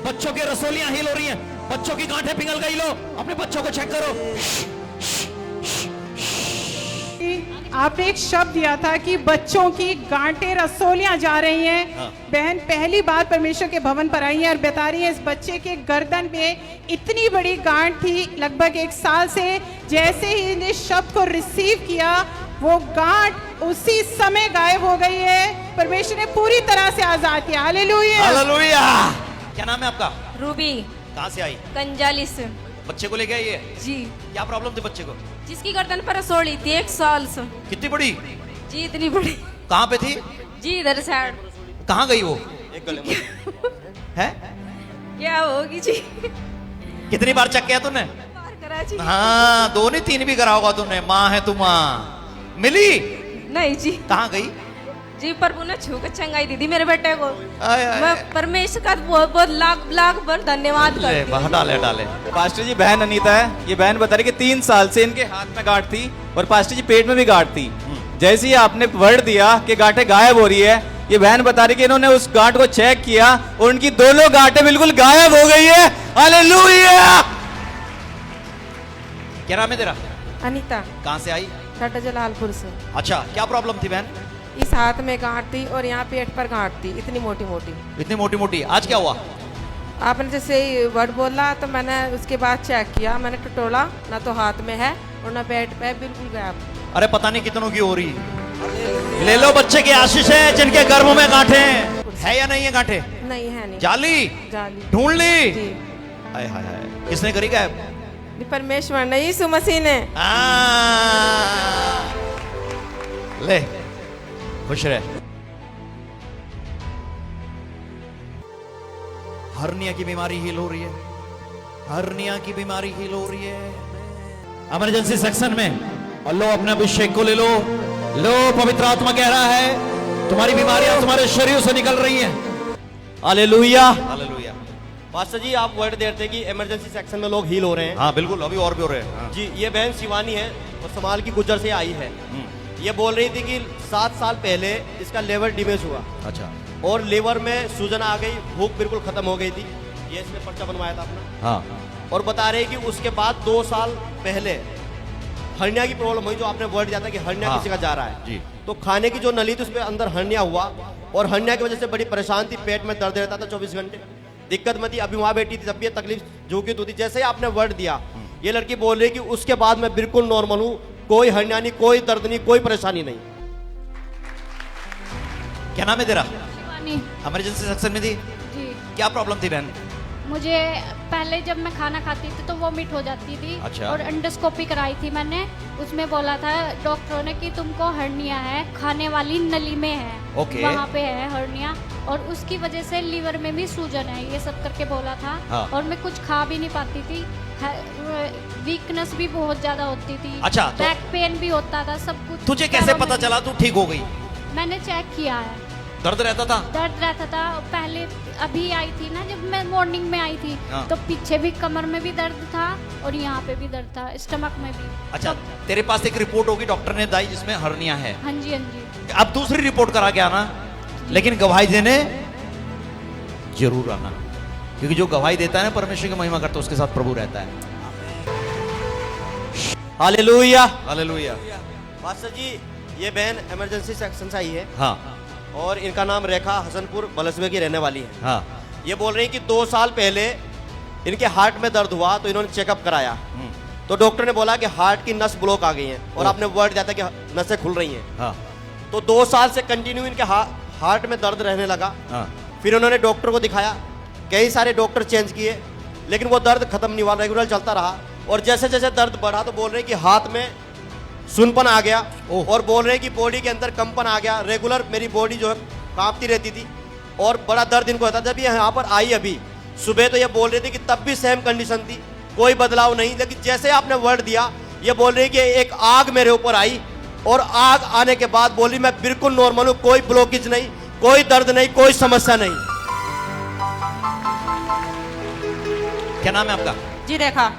बच्चों के रसोलियां हील हो रही हैं, बच्चों की गांठें पिघल गई। लो अपने बच्चों को चेक करो। आपने एक शब्द दिया था कि बच्चों की गांठें रसोलियां जा रही हैं। हाँ। बहन पहली बार परमेश्वर के भवन पर आई है और बता रही है इस बच्चे के गर्दन में इतनी बड़ी गांठ थी लगभग 1 साल से। जैसे ही इन्हें शब्द को रिसीव किया वो गांठ उसी समय गायब हो गई है। परमेश्वर ने पूरी तरह से आजाद किया। हालेलुया। हालेलुया। क्या नाम है आपका? रूबी। कहाँ से आई? कंजाली से। बच्चे को लेके आई है? जी। क्या प्रॉब्लम थी बच्चे को? जिसकी गर्दन पर रसोली थी 1 साल से। कितनी बड़ी? जी इतनी बड़ी। कहाँ पे थी? जी इधर साइड। कहाँ गई वो? एक गले में है? क्या होगी जी? कितनी बार चेक किया तूने? बाहर करा जी। हाँ 2 नहीं 3 भी करा होगा तूने। माँ है तू, माँ मिली? नहीं जी। कहाँ गई? जी प्रभु ने छू के चंगाई दी थी मेरे बेटे को। आय, आय, मैं आय। परमेश्वर का बहुत बहुत लाख लाख बार धन्यवाद ले, करती हूँ। डाले डाले। पास्टर जी बहन अनीता है, ये बहन बता रही कि 3 साल से इनके हाथ में गांठ थी और पास्टर जी पेट में भी गांठ थी। जैसे ही आपने वर्ड दिया कि गांठें गायब हो रही है, ये बहन बता रही कि इन्होंने उस गांठ को चेक किया और उनकी दोनों गांठें बिल्कुल गायब हो गई है। हालेलुया। क्या नाम है तेरा? अनीता। कहाँ से आई? टाटा जलालपुर से। अच्छा क्या प्रॉब्लम थी बहन? इस हाथ में गांठ थी और यहाँ पेट पर गांठ थी इतनी मोटी मोटी। इतनी मोटी मोटी। आज क्या हुआ? आपने जैसे ही वर्ड बोला तो मैंने उसके बाद चेक किया, मैंने टटोला, ना तो हाथ में है और ना पेट पे, बिल्कुल गायब। अरे पता नहीं कितनों की हो रही। ले लो बच्चे की आशीष है जिनके गर्भों में गांठें है या नहीं है गांठें? नहीं है नहीं। जाली जाली। ढूंढ ली? जी। हाय हाय हाय। किसने करी गायब? ये परमेश्वर ने, यीशु मसीह ने। ले खुश रहे। हर्निया की बीमारी हील हो रही है। हर्निया की बीमारी हील हो रही है। इमरजेंसी सेक्शन में। और लो अपने अभिषेक को ले लो। लो पवित्र आत्मा कह रहा है तुम्हारी बीमारियां तुम्हारे शरीर से निकल रही हैं। हालेलुया। हालेलुया। पास्टर जी आप वर्ड दे रहे थे कि इमरजेंसी सेक्शन में लोग हील हो रहे हैं। हाँ बिल्कुल, अभी और भी हो रहे हैं। हाँ। जी ये बहन शिवानी है और समाल की गुज्जर से आई है। ये बोल रही थी कि 7 साल पहले इसका लेवर डैमेज हुआ अच्छा। और लेवर में सूजन आ गई, भूख बिल्कुल खत्म हो गई थी। ये इसने पर्चा बनवाया था अपना। हाँ। और बता रहे कि उसके बाद 2 साल पहले हर्निया की प्रॉब्लम हुई, जो आपने वर्ड दिया था कि हर्निया हाँ। किसी का जा रहा है जी। तो खाने की जो नली थी उस पर अंदर हर्निया हुआ और हर्निया की वजह से बड़ी परेशान थी, पेट में दर्द रहता था 24 घंटे, दिक्कत मत थी। अभी वहाँ बैठी थी तब भी ये तकलीफ झुकी होती। जैसे ही आपने वर्ड दिया ये लड़की बोल रही कि उसके बाद मैं बिल्कुल नॉर्मल हूँ, कोई हर्निया नहीं, कोई दर्द नहीं, कोई परेशानी नहीं। क्या नाम है तेरा? शिवानी। इमरजेंसी सेक्शन में थी? जी। क्या प्रॉब्लम थी बहन? मुझे पहले जब मैं खाना खाती थी तो वोमिट हो जाती थी। अच्छा। और एंडोस्कोपी कराई थी मैंने, उसमें बोला था डॉक्टरों ने कि तुमको हर्निया है, खाने वाली नली में है। ओके। वहाँ पे है हर्निया और उसकी वजह से लीवर में भी सूजन है, ये सब करके बोला था। हाँ। और मैं कुछ खा भी नहीं पाती थी, वीकनेस भी बहुत ज्यादा होती थी। अच्छा, तो बैक पेन भी होता था, सब कुछ। तुझे कैसे पैरों पता में- चला तू ठीक हो गई? मैंने चेक किया है। दर्द रहता था? दर्द रहता था पहले। अभी आई थी ना जब मैं मॉर्निंग में आई थी हाँ। तो पीछे भी कमर में भी दर्द था और यहाँ पे भी दर्द था, स्टमक में भी। अच्छा तेरे पास एक रिपोर्ट होगी डॉक्टर ने दी जिसमें हर्निया है। हाँ जी हाँ जी। अब दूसरी रिपोर्ट करा के आना, लेकिन गवाही देने जरूर आना, क्योंकि जो गवाही देता है ना परमेश्वर की महिमा करता है, उसके साथ प्रभु रहता है। हालेलुया। हालेलुया। पास्टर जी ये बहन इमरजेंसी सेक्शन से आई है हाँ और इनका नाम रेखा हसनपुर बलसबे की रहने वाली है। हाँ। ये बोल रही कि 2 साल पहले इनके हार्ट में दर्द हुआ तो इन्होंने चेकअप कराया तो डॉक्टर ने बोला कि हार्ट की नस ब्लॉक आ गई है और आपने वर्ड दिया था कि नसें खुल रही हैं। हाँ। तो 2 साल से कंटिन्यू इनके हार्ट में दर्द रहने लगा। हाँ। फिर उन्होंने डॉक्टर को दिखाया, कई सारे डॉक्टर चेंज किए, लेकिन वो दर्द खत्म नहीं हुआ, रेगुलर चलता रहा। और जैसे जैसे दर्द बढ़ा तो बोल रहे कि हाथ में सुनपन आ गया और बोल रहे कि बॉडी के अंदर कंपन आ गया। रेगुलर मेरी बॉडी जो है कांपती रहती थी और बड़ा दर्द इनको होता था। जब ये यहाँ पर आई अभी सुबह तो ये बोल रही थी कि तब भी सेम कंडीशन थी, कोई बदलाव नहीं। लेकिन जैसे आपने वर्ड दिया ये बोल रही कि एक आग मेरे ऊपर आई और आग आने के बाद बोली मैं बिल्कुल नॉर्मल हूँ, कोई ब्लॉकेज नहीं, कोई दर्द नहीं, कोई समस्या नहीं। क्या नाम है आपका? जी रेखा।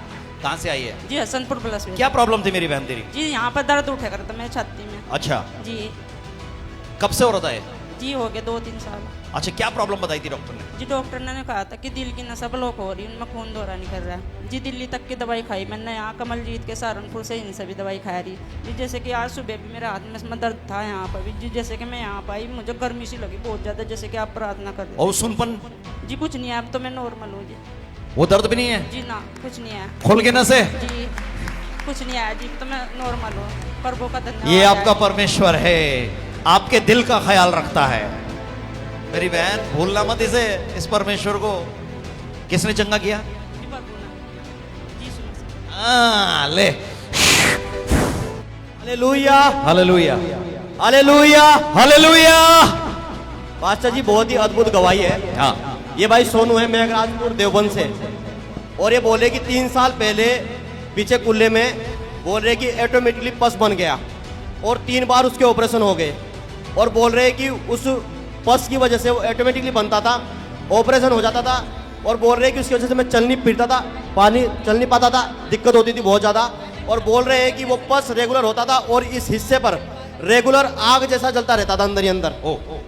कहाँ से आई है? जी हसनपुर प्लस में। क्या प्रॉब्लम थी मेरी बहन तेरी? जी यहाँ पर दर्द उठे करता मैं छाती में। अच्छा जी कब से हो रहा था ये? जी हो गए 2-3 साल। अच्छा, क्या प्रॉब्लम बताई थी डॉक्टर ने? जी डॉक्टर ने कहा था कि दिल की नसा ब्लॉक हो रही है, उनमें खून दौरा नहीं कर रहा है जी। दिल्ली तक की दवाई खाई मैंने, यहाँ कमलजीत के सहारनपुर से इनसे भी दवाई खा रही जी। जैसे कि आज सुबह भी मेरे हाथ में इसमें दर्द था यहाँ पर भी जी। जैसे कि मैं यहाँ पर आई, मुझे गर्मी सी लगी बहुत ज़्यादा, जैसे कि आप प्रार्थना कर रहे और सुनपन? जी कुछ नहीं है, अब तो मैं नॉर्मल हूँ जी। वो दर्द भी नहीं है? जी ना, कुछ नहीं है। खोल के नसे? जी कुछ नहीं है जी, तो मैं नॉर्मल हूँ। प्रभु का धन्यवाद। ये आपका परमेश्वर है, आपके दिल का ख्याल रखता है। मेरी बहन, भूलना मत इसे, इस परमेश्वर को। किसने चंगा किया? जी प्रभु ने जी। सुनो ले। Hallelujah, hallelujah, hallelujah, hallelujah. Pastor ji बहुत ही अद्भुत गवाही है। हाँ, ये भाई सोनू है मेघराजपुर देवबंद से, और ये बोले कि 3 साल पहले पीछे कुल्ले में बोल रहे कि ऑटोमेटिकली पस बन गया और 3 बार उसके ऑपरेशन हो गए, और बोल रहे कि उस पस की वजह से वो ऑटोमेटिकली बनता था, ऑपरेशन हो जाता था, और बोल रहे कि उसकी वजह से मैं चल नहीं फिरता था, चल नहीं पाता था, दिक्कत होती थी बहुत ज़्यादा। और बोल रहे हैं कि वो पस रेगुलर होता था और इस हिस्से पर रेगुलर आग जैसा जलता रहता था अंदर ही अंदर।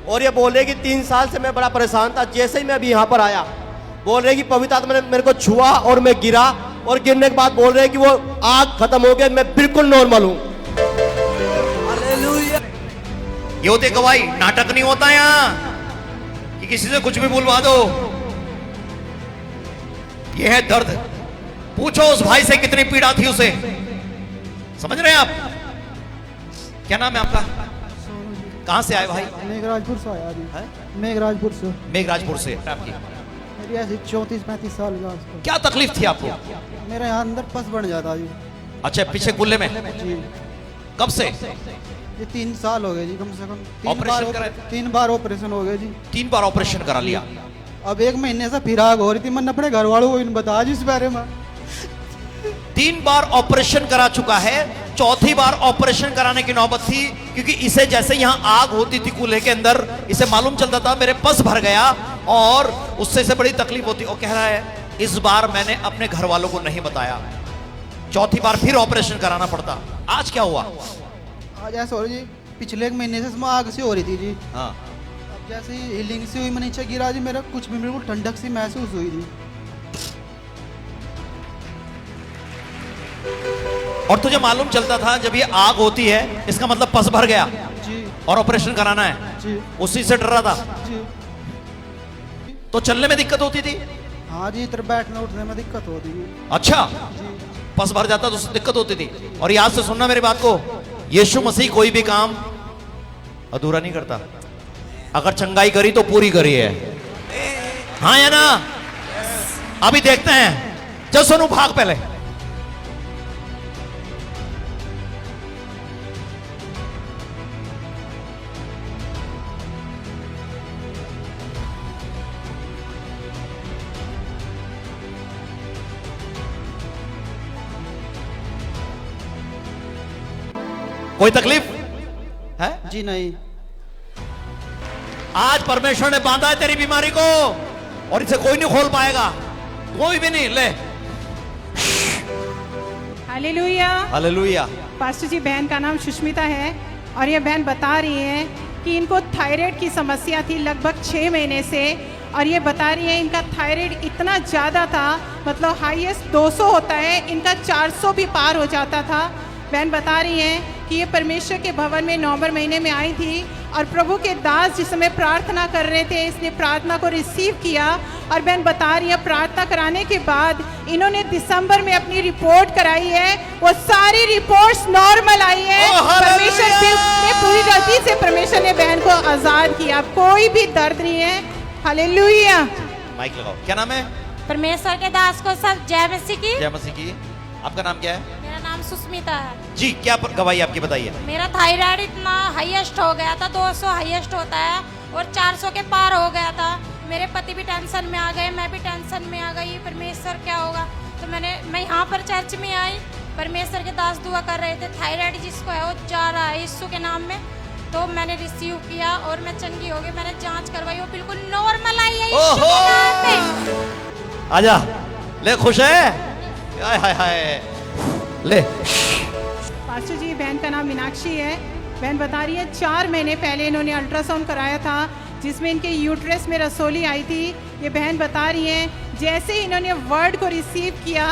और ये बोल रहे कि 3 साल से मैं बड़ा परेशान था। जैसे ही मैं अभी यहाँ पर आया, बोल रहे कि पवित्र आत्मा ने मेरे को छुआ और मैं गिरा, और गिरने के बाद बोल रहे कि वो आग खत्म हो गई, मैं बिल्कुल नॉर्मल हूँ। ये होते गवाही, नाटक नहीं होता यहाँ कि किसी से कुछ भी बुलवा दो। ये है दर्द। पूछो उस भाई से कितनी पीड़ा थी उसे। समझ रहे हैं आप? क्या नाम है आपका? कहां से आए भाई? मेघराजपुर से आया अभी। मेघराजपुर से। मेघराजपुर से। आपकी मेरी ऐसी 34-35 साल का आसपास। क्या तकलीफ थी आपको? मेरे यहाँ अंदर पस बन जाता जी। अच्छा, पीछे कुल्ले में? जी। कब से? ये 3 साल हो गए जी, कम से कम 3 बार ऑपरेशन हो गए जी। 3 बार ऑपरेशन करा लिया। अब 1 महीने से फिर आग हो रही थी। मैंने अपने घर वालों को बताया जी इस बारे में। 3 बार ऑपरेशन करा चुका है, 4थी बार ऑपरेशन कराने की नौबत थी, क्योंकि इसे जैसे यहाँ आग होती थी कूल्हे के अंदर, इसे मालूम चलता था मेरे पस भर गया और उससे इसे बड़ी तकलीफ होती। और कह रहा है इस बार मैंने अपने घर वालों को नहीं बताया, 4थी बार फिर ऑपरेशन कराना पड़ता। आज क्या हुआ? आज ऐसा हो रही जी, पिछले 1 महीने से इसमें आग से हो रही थी जी। हाँ। अब जैसे ही हीलिंग से हुई, मैं नीचे गिरा जी, मेरा कुछ भी बिल्कुल ठंडक सी महसूस हुई थी। और तुझे मालूम चलता था जब ये आग होती है इसका मतलब पस भर गया जी। और ऑपरेशन कराना है जी। उसी से डर रहा था। जी। तो चलने में दिक्कत होती थी? हाँ जी, इधर बैठने उठने में दिक्कत होती थी। अच्छा, जी। पस भर जाता तो उससे दिक्कत होती थी। और याद से सुनना मेरी बात को, यीशु मसीह कोई भी काम अधूरा नहीं करता। अगर चंगाई करी तो पूरी करी है। हाँ या ना? अभी देखते हैं। चल सोनू भाग पहले। कोई तकलीफ है? जी नहीं। आज परमेश्वर ने बांधा है तेरी बीमारी को और इसे कोई नहीं खोल पाएगा, कोई भी नहीं। ले। हालेलुया। हालेलुया। पास्टर जी, बहन का नाम सुष्मिता है और ये बहन बता रही है कि इनको थायराइड की समस्या थी लगभग 6 महीने से, और ये बता रही है इनका थायराइड इतना ज़्यादा था, मतलब हाईएस्ट 200 होता है, इनका 400 भी पार हो जाता था। बहन बता रही हैं कि ये परमेश्वर के भवन में नवंबर महीने में आई थी और प्रभु के दास जिस समय प्रार्थना कर रहे थे, इसने प्रार्थना को रिसीव किया। और बहन बता रही है प्रार्थना कराने के बाद इन्होंने दिसंबर में अपनी रिपोर्ट कराई है, वो सारी रिपोर्ट्स नॉर्मल आई है। परमेश्वर ने पूरी गलती से परमेश्वर ने बहन को आजाद किया, कोई भी दर्द नहीं है। हालेलुया। माइक लगाओ। क्या नाम है? परमेश्वर के दास को सब जय मसीह की। जय मसीह की। आपका नाम क्या है? मेरा नाम सुष्मिता है जी। क्या गवाही आपकी बताइए? मेरा थायराइड इतना हाईएस्ट हो गया था, 200 हाईएस्ट होता है और 400 के पार हो गया था। मेरे पति भी टेंशन में आ गए, मैं भी टेंशन में आ गई, परमेश्वर क्या होगा। तो मैं यहाँ पर चर्च में आई, परमेश्वर के दास दुआ कर रहे थे, थायराइड जिसको है वो जा रहा है यीशु के नाम में। तो मैंने रिसीव किया और मैं चंगी हो गई। मैंने जांच करवाई, वो बिल्कुल नॉर्मल आई है यीशु के नाम पे। आजा। ले, खुश है? हाय हाय हाय। ले। पास्टर जी, बहन का नाम मीनाक्षी है बहन बता रही है 4 महीने पहले इन्होंने अल्ट्रासाउंड कराया था जिसमें इनके यूट्रस में रसोली आई थी। ये बहन बता रही हैं जैसे ही इन्होंने वर्ड को रिसीव किया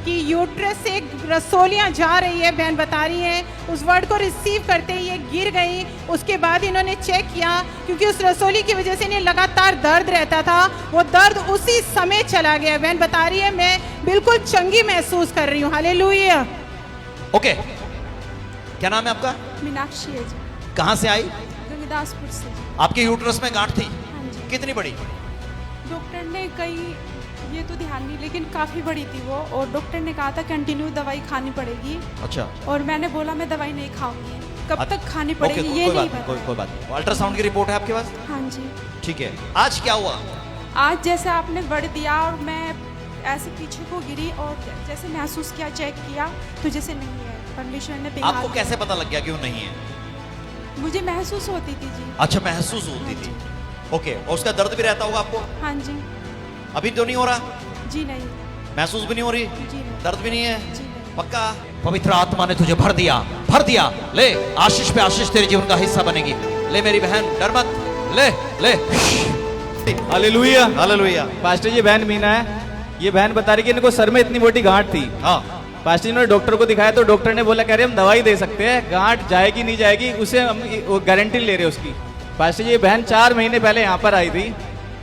कि यूट्रस से रसोलियाँ जा रही है, बहन बता रही हैं उस वर्ड को रिसीव करते ही ये गिर गई। उसके बाद इन्होंने चेक किया क्योंकि उस रसोली की वजह से इन्हें लगातार दर्द रहता था, वो दर्द उसी समय चला गया। बहन बता रही है मैं बिल्कुल चंगी महसूस कर रही हूँ। हालेलुया। ओके, क्या नाम है आपका? मीनाक्षी है जी। कहाँ से आई? गंगदासपुर से जी। आपके यूट्रस में गांठ थी? हाँ जी। कितनी बड़ी? डॉक्टर ने कई, ये तो ध्यान नहीं, लेकिन काफ़ी बड़ी थी वो, और डॉक्टर ने कहा था कंटिन्यू दवाई खानी पड़ेगी। अच्छा। और मैंने बोला मैं दवाई नहीं खाऊंगी, कब अच्छा, तक खानी ओके, पड़ेगी ये कोई नहीं बात नहीं, पता। कोई बात नहीं। अल्ट्रासाउंड की रिपोर्ट है आपके पास? हाँ जी। ठीक है, आज क्या हुआ? आज जैसे आपने वर्ड दिया और मैं ऐसे पीछे को गिरी और जैसे महसूस किया, चेक किया तो जैसे नहीं है, परमेश्वर ने बेहाल आपको किया। कैसे पता लग गया क्यों नहीं है? मुझे महसूस होती थी जी। अच्छा, महसूस होती थी। ओके, और उसका दर्द भी रहता होगा आपको? हाँ जी। अभी तो नहीं हो रहा? जी नहीं। महसूस भी नहीं हो रही? जी नहीं। दर्द भी नहीं है? जी नहीं। पक्का? पवित्र आत्मा ने तुझे भर दिया, भर दिया। ले, आशीष पे आशीष तेरे जीवन का हिस्सा बनेगी। ले मेरी बहन, डर मत, ले ले। Hallelujah, hallelujah. पास्टर जी बहन मीना है, ये बहन बता रही कि इनको सर में इतनी मोटी गांठ थी। हाँ, पास्टर जी ने डॉक्टर को दिखाया तो डॉक्टर ने बोला, कह रहे हम दवाई दे सकते हैं, गांठ जाएगी नहीं जाएगी उसे हम गारंटी ले रहे उसकी। पास्टर जी ये बहन 4 महीने पहले यहाँ पर आई थी,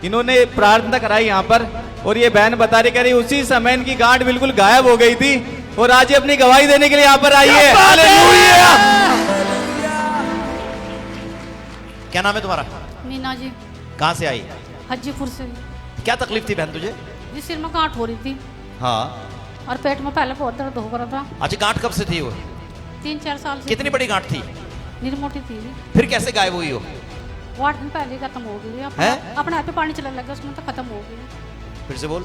इन्होंने प्रार्थना कराई यहाँ पर, और ये बहन बता रही, कह रही उसी समय इनकी गांठ बिल्कुल गायब हो गई थी, और आज ये अपनी गवाही देने के लिए यहाँ पर आई है। हालेलुया। क्या नाम है तुम्हारा? मीना जी। कहाँ से आई? हाजीपुर से। क्या तकलीफ थी बहन तुझे? जी सिर में गांठ हो रही थी हाँ। और पेट में पहले बहुत दर्द हो रहा था। अच्छा, गांठ कब से थी वो? 3-4 साल से। कितनी बड़ी गांठ थी? निर्मोटी थी। फिर कैसे गायब हुई हो? 8 दिन पहले खत्म हो गई। अपने आप पे पानी चलने लगा, उसमें तो खत्म हो गई। फिर से बोल।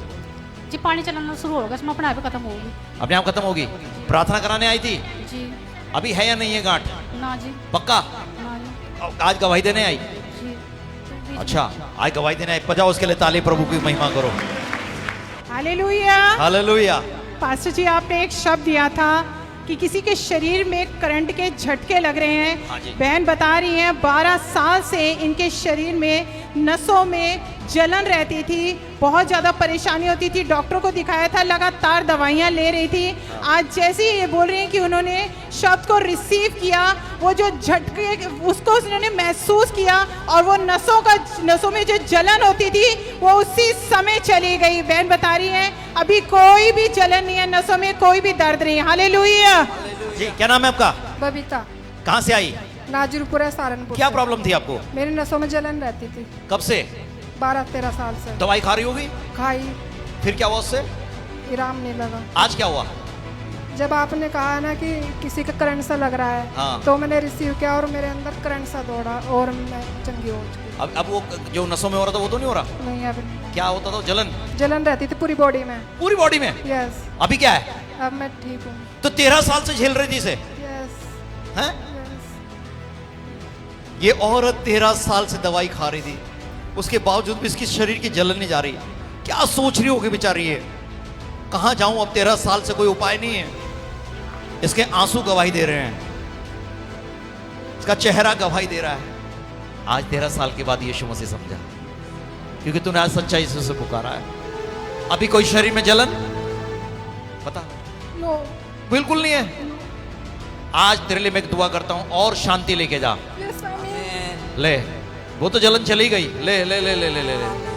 जी पानी चलाना शुरू हो गया, उसमें अपने आप पे खत्म हो गई। अपने आप खत्म होगी? प्रार्थना कराने आई थी? जी। अभी है या नहीं है गांठ? ना जी। पक्का? ना जी। आज गवाही देने आई? जी। अच्छा, आज गवाही देने आई। बजाओ उसके लिए ताली, प्रभु की महिमा करो। हालेलुया। हालेलुया। पास्टर जी आपने एक शब्द दिया था कि किसी के शरीर में करंट के झटके लग रहे हैं। हाँ जी। बहन बता रही हैं 12 साल से इनके शरीर में नसों में जलन रहती थी, बहुत ज़्यादा परेशानी होती थी, डॉक्टर को दिखाया था, लगातार दवाइयाँ ले रही थी। आज जैसे ही ये बोल रही हैं कि उन्होंने शब्द को रिसीव किया, वो जो झटके उसको उन्होंने महसूस किया और वो नसों में जो जलन होती थी वो उसी समय चली गई। बहन बता रही हैं अभी कोई भी जलन नहीं है, नसों में कोई भी दर्द नहीं है। हालेलुया। जी, क्या नाम है आपका? बबीता। कहाँ से आई? नाजुरपुरा सहारनपुर। क्या प्रॉब्लम थी आपको? मेरी नसों में जलन रहती थी। कब से? 12-13 साल से। दवाई खा रही होगी? खाई, फिर क्या हुआ उससे? आराम नहीं लगा। आज क्या हुआ? जब आपने कहा ना कि किसी का करंट सा लग रहा है, हाँ। तो मैंने रिसीव किया और मेरे अंदर करंट सा दौड़ा और मैं चंगी हो चुकी। अब वो जो नसों में हो रहा था वो तो नहीं हो रहा? नहीं, अब नहीं। क्या होता था? जलन? जलन रहती थी पूरी बॉडी में। पूरी बॉडी में? यस। अभी क्या है? अब मैं ठीक हूँ। तो 13 साल से झेल रही थी इसे? यस। हैं? यस। ये औरत 13 साल से दवाई खा रही थी, उसके बावजूद भी इसकी शरीर की जलन नहीं जा रही। क्या सोच रही होगी बेचारी ये? कहां जाऊं अब? 13 साल से कोई उपाय नहीं है। इसके आंसू गवाही दे रहे हैं, इसका चेहरा गवाही दे रहा है। आज 13 साल के बाद यीशु मसीह समझा, क्योंकि तूने आज सच्चाई से उसे पुकारा है। अभी कोई शरीर में जलन पता? नो। बिल्कुल नहीं है। आज तेरे लिए मैं एक दुआ करता हूं, और शांति लेके जा। यस आमीन। ले, वो तो जलन चली गई। ले ले ले ले ले ले, ले।